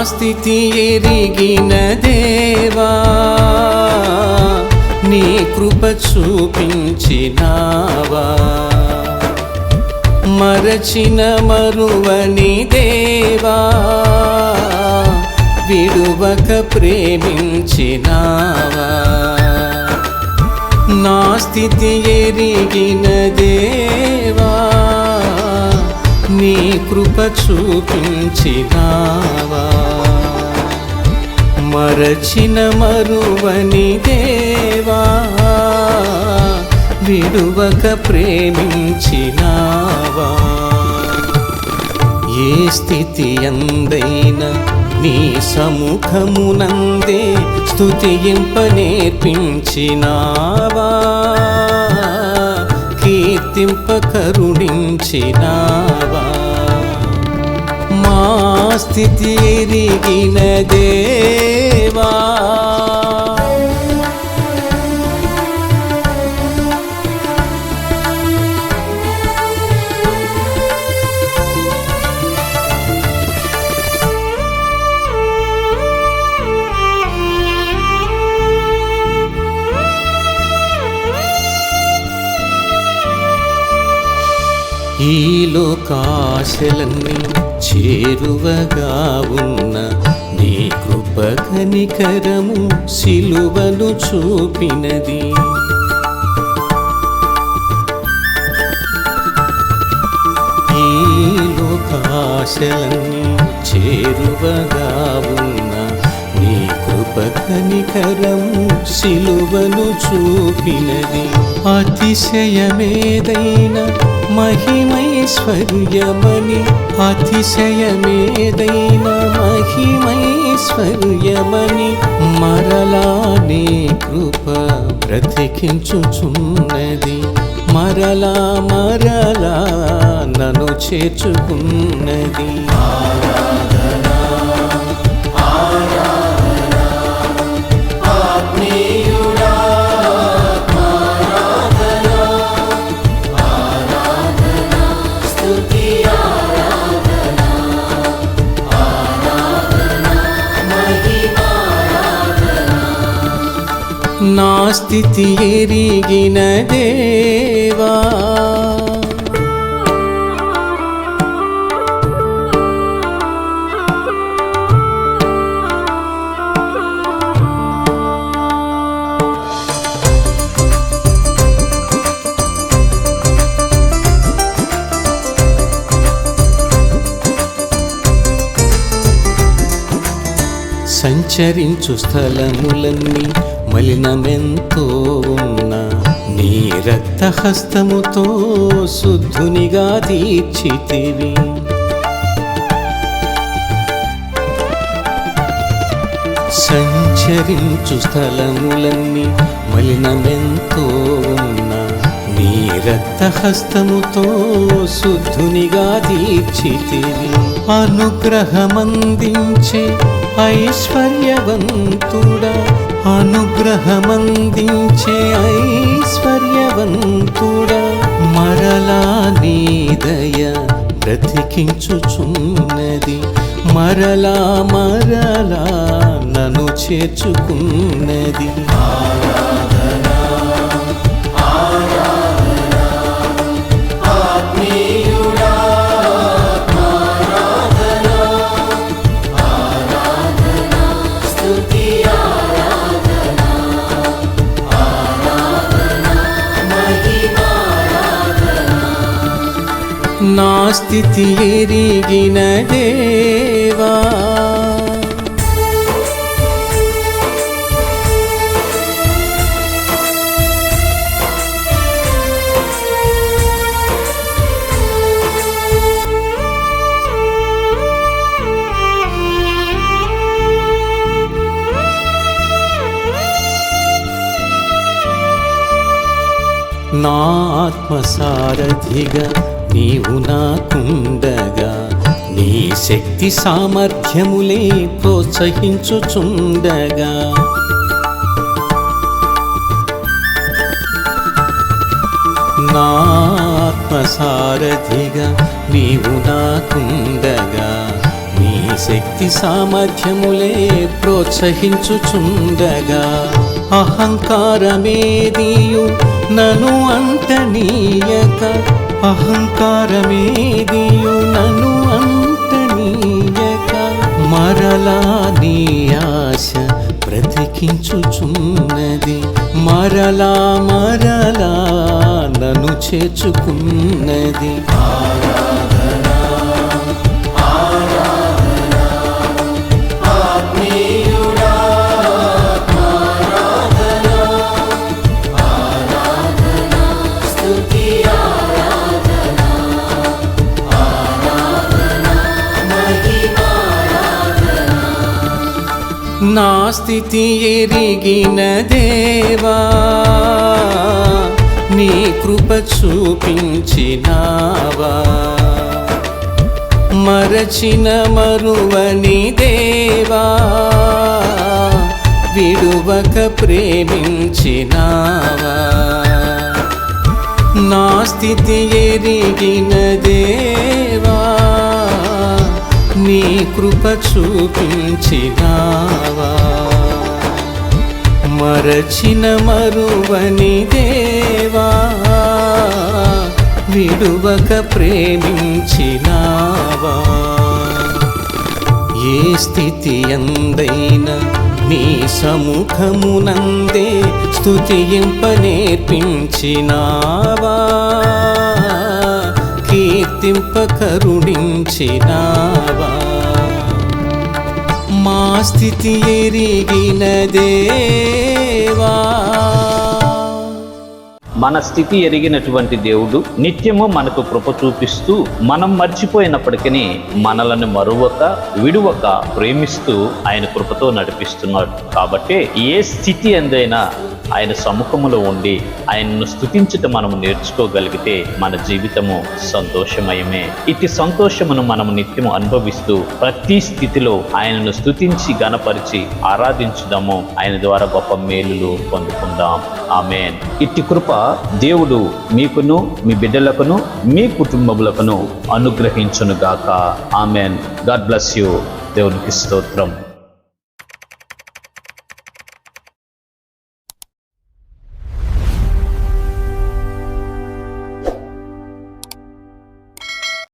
స్థితి ఎరిగిన దేవా నీ కృప చూపించినావా మరచిన మరువని దేవా విడువక ప్రేమించినావా నా స్థితి ఎరిగిన దేవా నీ కృప చూపించినావా మరచిన మరువని దేవా విడువక ప్రేమించినావా ఏ స్థితి అందైనా నీ సముఖమునందే స్తుతింప నేర్పించినావా కీర్తింప కరుణించినావా మా స్థితి ఎరిగిన దేవా ఈ లోకాశలన్నీ చేరువగా ఉన్న నీ కృప కనికరము సిలువను చూపినది ఈ లోకాశలన్నీ చేరువగా ఉన్న నీ కృప కనికరము సిలువను చూపినది అతిశయమేదైనా మహిమైశ్వర్యమని అతిశయమేదైనా మహిమైశ్వర్యమని మరలా నీ కృప బ్రతికించుచున్నది మరలా మరలా నన్ను చేర్చుకున్నది నా స్థితి ఎరిగిన దేవా సంచరించు స్థలములన్నీ మలినమెంతో ఉన్న నీ రక్తహస్తముతో శుద్ధునిగా తీర్చితివి సంచరించు స్థలములన్నీ మలినమెంతో ఉన్న నీ రక్తహస్తముతో శుద్ధునిగా తీర్చితివి అనుగ్రహమందించే ఐశ్వర్యవంతుడా అనుగ్రహమందించే ఐశ్వర్యవంతుడా మరలా నీ దయ బ్రతికించుచున్నది మరలా మరలా నన్ను చేర్చుకున్నది నా స్థితి ఎరిగిన దేవా నా ఆత్మసారథిగా నీవు నాకుండగా నీ శక్తి సామర్థ్యములే ప్రోత్సహించుచుండగా నా ఆత్మసారథిగా నీవు నాకుండగా నీ శక్తి సామర్థ్యములే ప్రోత్సహించుచుండగా అహంకారమేదియు నను అంటనీయక, అహంకారమేదియు నను అంటనీయక, మరలా నీ ఆశ బ్రతికించుచున్నది, మరలా మరలా నన్ను చేర్చుకున్నది. నా స్థితి ఎరిగిన దేవా, నీ కృప చూపించినావా, మరచిన మరువని దేవా, విడువక ప్రేమించినావా. నా స్థితి ఎరిగిన దేవా, నీ కృప చూపించినావా, మరచిన మరువని దేవా, విడువక ప్రేమించినావా. ఏ స్థితి అందైనా నీ సముఖమునందే స్తుతింప నేర్పించినావా, కీర్తింప కరుణించినావా. మా స్థితి ఎరిగిన దేవా. మన స్థితి ఎరిగినటువంటి దేవుడు నిత్యము మనకు కృప చూపిస్తూ, మనం మర్చిపోయినప్పటికీ మనలను మరువక విడువక ప్రేమిస్తూ ఆయన కృపతో నడిపిస్తున్నాడు. కాబట్టి ఏ స్థితి ఎందైనా ఆయన సముఖములో ఉండి ఆయనను స్తుతించటం మనం నేర్చుకోగలిగితే మన జీవితము సంతోషమయమే. ఇటు సంతోషమును మనము నిత్యము అనుభవిస్తూ ప్రతి స్థితిలో ఆయనను స్తుతించి గణపరిచి ఆరాధించుదాము. ఆయన ద్వారా గొప్ప మేలులు పొందుకుందాం. ఆమేన్. ఇట్టి కృప దేవుడు మీకును మీ బిడ్డలకును మీ కుటుంబములకును అనుగ్రహించునుగాక. ఆమేన్. God bless you. దేవునికి స్తోత్రం.